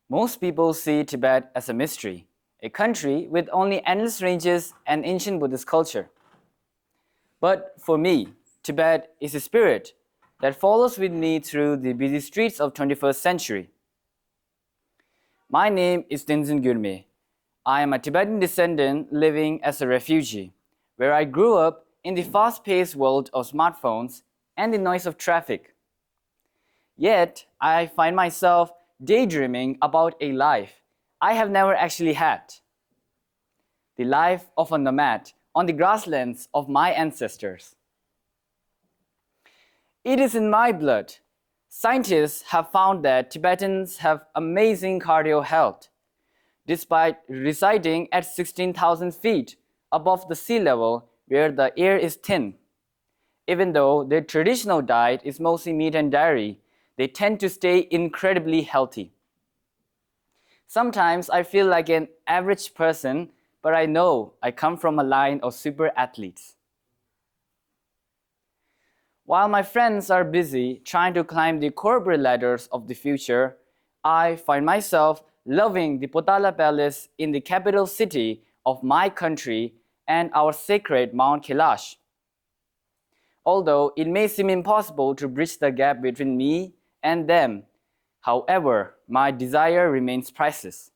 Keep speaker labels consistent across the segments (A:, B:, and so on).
A: Most people see Tibet as a mystery, a country with only endless ranges and ancient Buddhist culture. But for me, Tibet is a spirit that follows with me through the busy streets of 21st century. My name is Tenzin Gyurmey. I am a Tibetan descendant living as a refugee, where I grew up in the fast-paced world of smartphones and the noise of traffic. Yet, I find myself daydreaming about a life I have never actually had. The life of a nomad on the grasslands of my ancestors. It is in my blood. Scientists have found that Tibetans have amazing cardio health, despite residing at 16,000 feet above the sea level where the air is thin. Even though their traditional diet is mostly meat and dairy, they tend to stay incredibly healthy. Sometimes I feel like an average person, but I know I come from a line of super athletes. While my friends are busy trying to climb the corporate ladders of the future, I find myself loving the Potala Palace in the capital city of my country and our sacred Mount Kailash. Although it may seem impossible to bridge the gap between me and them, however, my desire remains priceless.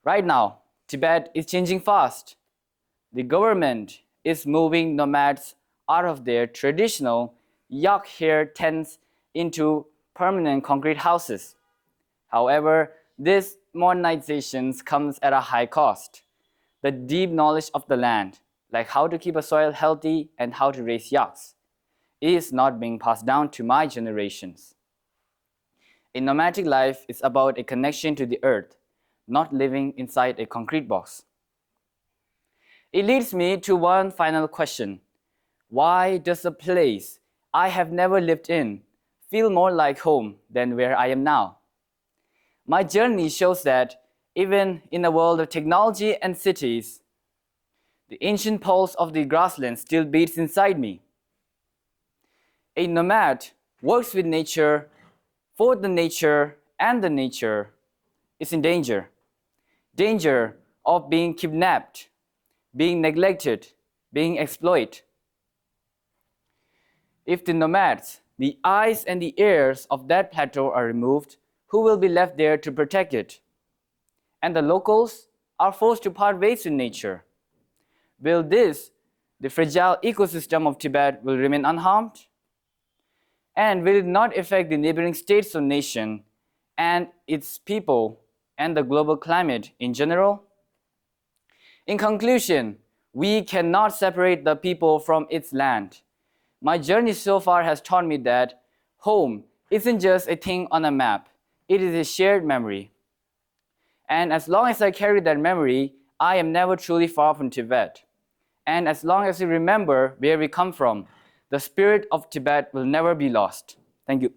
A: Right now, Tibet is changing fast. The government is moving nomads out of their traditional yak hair tents into permanent concrete houses. However, this modernization comes at a high cost. The deep knowledge of the land, like how to keep a soil healthy and how to raise yaks, is not being passed down to my generations. A nomadic life is about a connection to the earth, not living inside a concrete box. It leads me to one final question. Why does a place I have never lived in feel more like home than where I am now? My journey shows that even in a world of technology and cities, the ancient pulse of the grassland still beats inside me. A nomad works with nature, for the nature, and the nature is in danger. Danger of being kidnapped, being neglected, being exploited. If the nomads, the eyes and the ears of that plateau are removed, who will be left there to protect it? And the locals are forced to part ways with nature. Will this, the fragile ecosystem of Tibet, will remain unharmed? And will it not affect the neighboring states or nation and its people and the global climate in general? In conclusion, we cannot separate the people from its land. My journey so far has taught me that home isn't just a thing on a map, it is a shared memory. And as long as I carry that memory, I am never truly far from Tibet. And as long as we remember where we come from, the spirit of Tibet will never be lost. Thank you.